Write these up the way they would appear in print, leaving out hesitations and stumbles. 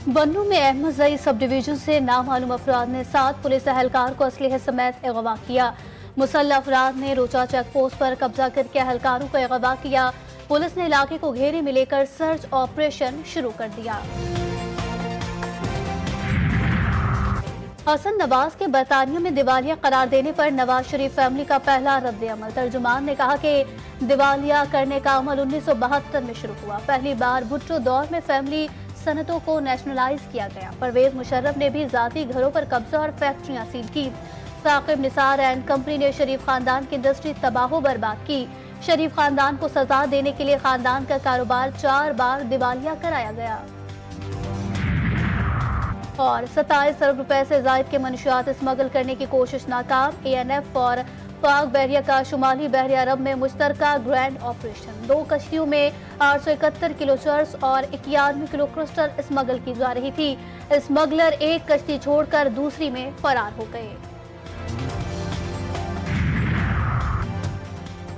बन्नू में अहमद जई sub division से नामालूम अफराद ने 7 पुलिस एहलकार को असलहे समेत अगवा किया। मुसल्लह अफराद ने रोचा चेक पोस्ट पर कब्जा करके एहलकारों को अगवा किया। पुलिस ने इलाके को घेरे में लेकर सर्च ऑपरेशन शुरू कर दिया। हसन नवाज के बरतानिया में दिवालिया करार देने पर नवाज शरीफ फैमिली का पहला रद्द अमल। तर्जुमान ने कहा कि दिवालिया करने का अमल 1972 में शुरू हुआ। पहली बार भुट्टो दौर में फैमिली सनतों को नेशनलाइज किया गया। परवेज मुशर्रफ ने भी जाती घरों पर कब्जा और फैक्ट्रियां सील की। साकिब निसार एंड कंपनी ने शरीफ खानदान की इंडस्ट्री तबाह बर्बाद की। शरीफ खानदान को सजा देने के लिए खानदान का कारोबार 4 बार दिवालिया कराया गया। और 27 अरब रुपए से जायद के मंशियात स्मगल करने की कोशिश नाकाम। ANF और पाक बहरिया का शुमाली बहरिया अरब में मुश्तरका ग्रैंड ऑपरेशन। 2 कश्तियों में 871 किलो चर्स और 91 किलो क्रिस्टल स्मगल की जा रही थी। स्मगलर एक कश्ती छोड़कर दूसरी में फरार हो गए।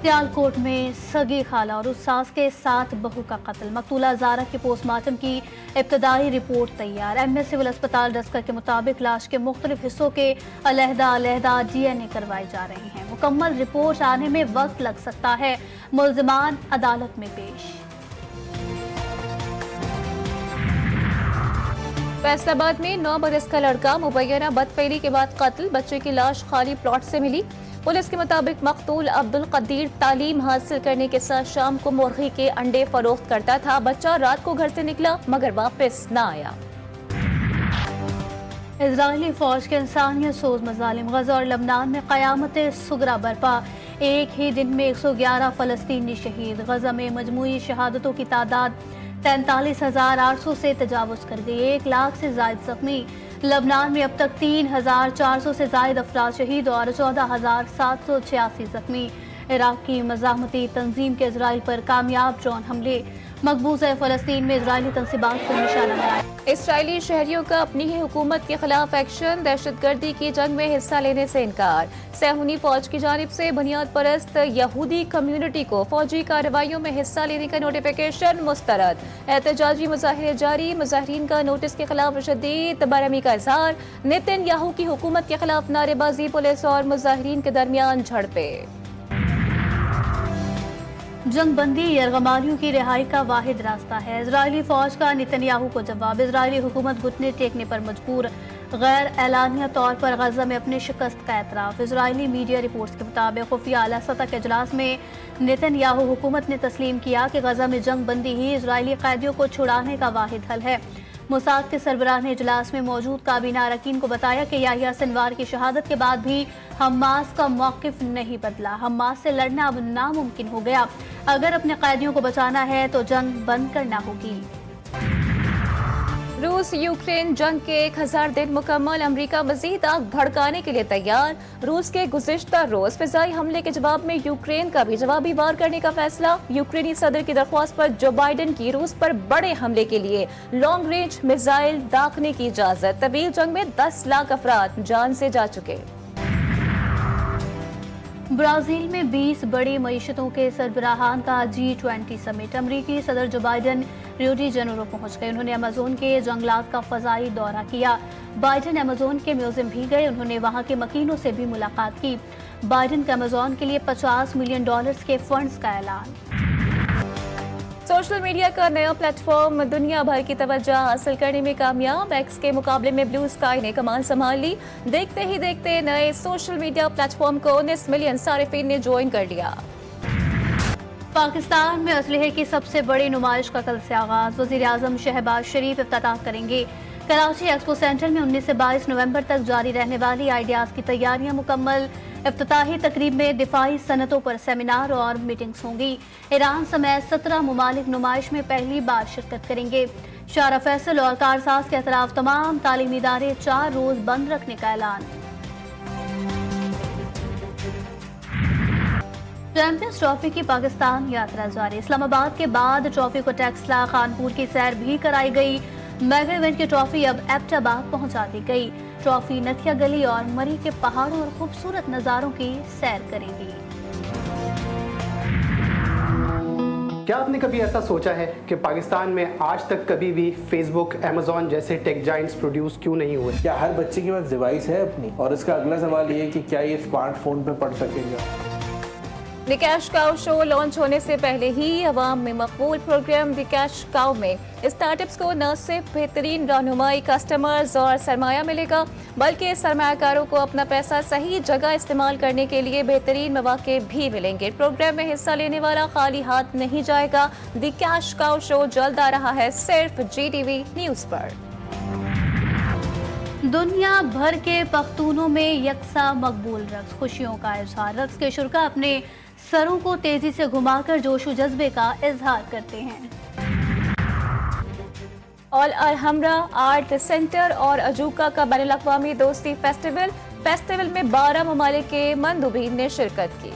सियालकोट में सगी खाला और उस सास के साथ बहू का कत्ल। मकतूला ज़ारा के पोस्टमार्टम की इब्तदाई रिपोर्ट तैयार। MS सिविल अस्पताल डस्कर के मुताबिक लाश के मुख्तलिफ हिस्सों के अलहदा DNA करवाए जा रहे हैं। मुकम्मल रिपोर्ट आने में वक्त लग सकता है। मुल्जिमान अदालत में पेश। फैसलाबाद में 9 बरस का लड़का मुबैना बदफेली के बाद कत्ल। बच्चे की लाश खाली प्लॉट से मिली। पुलिस के मुताबिक मकतूल अब्दुल कदीर तालीम हासिल करने के साथ शाम को मुर्गी के अंडे फरोख्त करता था। बच्चा रात को घर से निकला मगर वापस न आया। इजरायली फौज के इंसानियत सोज मजालिम। गजा और लबनान में क़यामत सुगरा बरपा। एक ही दिन में 111 फलस्तीनी शहीद। गजा में मजमूई शहादतों की तादाद 43,800 से तजावुज कर गई। 1 लाख से जायद जख्मी। लबनान में अब तक 3,400 से जायद अफराद शहीद और 14,786 जख्मी। इराक की मज़ाहमती तंजीम के इजराइल पर कामयाब ड्रोन हमले। मकबूजा फ़लस्तीन में इजरायली तंसीबात को निशाना बनाया। इसराइली शहरियों का अपनी ही हुकूमत के खिलाफ एक्शन। दहशतगर्दी की जंग में हिस्सा लेने से इनकार। सहूनी फौज की जानिब से बुनियाद परस्त यहूदी कम्युनिटी को फौजी कार्रवाइयों में हिस्सा लेने का नोटिफिकेशन मुस्तरद। एहतजाजी मुजाहिरे जारी। मुजाहिरीन का नोटिस के खिलाफ शदीद बरहमी का इजहार। नेतन्याहू की हुकूमत के खिलाफ नारेबाजी। पुलिस और मुजाहिरीन के दरमियान झड़पें। जंग बंदी यरगमालियों की रिहाई का वाहिद रास्ता है। इजरायली फौज का नेतन्याहू को जवाब। इजरायली हुकूमत घुटने टेकने पर मजबूर। गैर एलानिया तौर पर गजा में अपनी शिकस्त का एतराफ। इजरायली मीडिया रिपोर्ट्स के मुताबिक खुफिया आला सतह के इजलास में नेतन्याहू हुकूमत ने तस्लीम किया कि गजा में जंग बंदी ही इजरायली कैदियों को छुड़ाने का वाहिद हल है। मोसाद के सरबराह ने इजलास में मौजूद काबीना अरकान को बताया कि याहिया सिनवार की शहादत के बाद भी हमास का मौक़िफ़ नहीं बदला। हमास से लड़ना अब नामुमकिन हो गया। अगर अपने कैदियों को बचाना है तो जंग बंद करना होगी। रूस यूक्रेन जंग के 1000 दिन मुकम्मल। अमेरिका मजीद आग भड़काने के लिए तैयार। रूस के गुज़िश्ता रोज फिजाई हमले के जवाब में यूक्रेन का भी जवाबी वार करने का फैसला। यूक्रेनी सदर की दरख्वास्त पर जो बाइडन की रूस पर बड़े हमले के लिए लॉन्ग रेंज मिसाइल दागने की इजाजत। तवील जंग में 10 लाख अफराद जान से जा चुके। ब्राजील में 20 बड़ी मईशतों के सरबराहान का G20 समिट। अमरीकी सदर जो बाइडन रियो डी जेनेरो पहुंच गए। उन्होंने अमेज़न के जंगलात का फजाई दौरा किया। बाइडन अमेज़न के म्यूजियम भी गए। उन्होंने वहां के मकीनों से भी मुलाकात की। बाइडन का अमेज़न के लिए $50 मिलियन के फंड्स का ऐलान। सोशल मीडिया का नया प्लेटफॉर्म दुनिया भर की तवज्जो हासिल करने में कामयाब। एक्स के मुकाबले में ब्लू स्काई ने कमान संभाल ली। देखते ही देखते नए सोशल मीडिया प्लेटफॉर्म को 19 मिलियन सारिफीन ने ज्वाइन कर लिया। पाकिस्तान में असलहे की सबसे बड़ी नुमाइश का कल से आगाज। वज़ीर आज़म शहबाज शरीफ इफ्तिताह करेंगे। कराची एक्सपो सेंटर में 19 से 22 नवंबर तक जारी रहने वाली आइडियाज़ की तैयारियां मुकम्मल। इफ्तिताही तकरीब में दिफाई सनतों पर सेमिनार और मीटिंग्स होंगी। ईरान समेत 17 मुमालिक नुमाइश में पहली बार शिरकत करेंगे। शारा फैसल और कारसाज के अतराफ तमाम तालीमी इदारे 4 रोज बंद रखने का ऐलान। चैंपियंस ट्रॉफी की पाकिस्तान यात्रा जारी। इस्लामाबाद के बाद ट्रॉफी को टेक्सला कानपुर की सैर भी कराई गई। मेगा इवेंट की ट्रॉफी अब एबटाबाद पहुंचा दी गई। ट्रॉफी नथिया गली और मरी के पहाड़ों और खूबसूरत नज़ारों की सैर करेगी। کیا آپ نے کبھی ایسا سوچا ہے کہ پاکستان میں آج تک کبھی بھی فیس بک، امیزون جیسے ٹیک جائنٹس پروڈیوس کیوں نہیں ہوئے؟ کیا ہر بچے کے پاس ڈیوائس ہے اپنی؟ اور اس کا اگلا سوال یہ ہے کہ کیا یہ اسمارٹ فون پہ پڑھ سکے گا؟ The cash cow show launch ہونے سے پہلے ہی عوام میں مقبول پروگرام دی کیش کاؤ میں اسٹارٹ اپس کو نہ صرف بہترین رہنمائی، کسٹمرز اور سرمایہ ملے گا، بلکہ سرمایہ کاروں کو اپنا پیسہ صحیح جگہ استعمال کرنے کے لیے بہترین مواقع بھی ملیں گے۔ پروگرام میں حصہ لینے والا خالی ہاتھ نہیں جائے گا۔ دی کیش کاؤ شو جلد آ رہا ہے صرف جی ٹی وی نیوز پر۔ دنیا بھر کے پختونوں میں یکساں مقبول رقص، خوشیوں کا اظہار۔ رقص کے شرکاء اپنے سروں کو تیزی سے گھما کر جوش و جذبے کا اظہار کرتے ہیں۔ آل الحمرا آرٹ سینٹر اور اجوکا کا بین الاقوامی دوستی فیسٹیول میں 12 ممالک کے مندوبین نے شرکت کی۔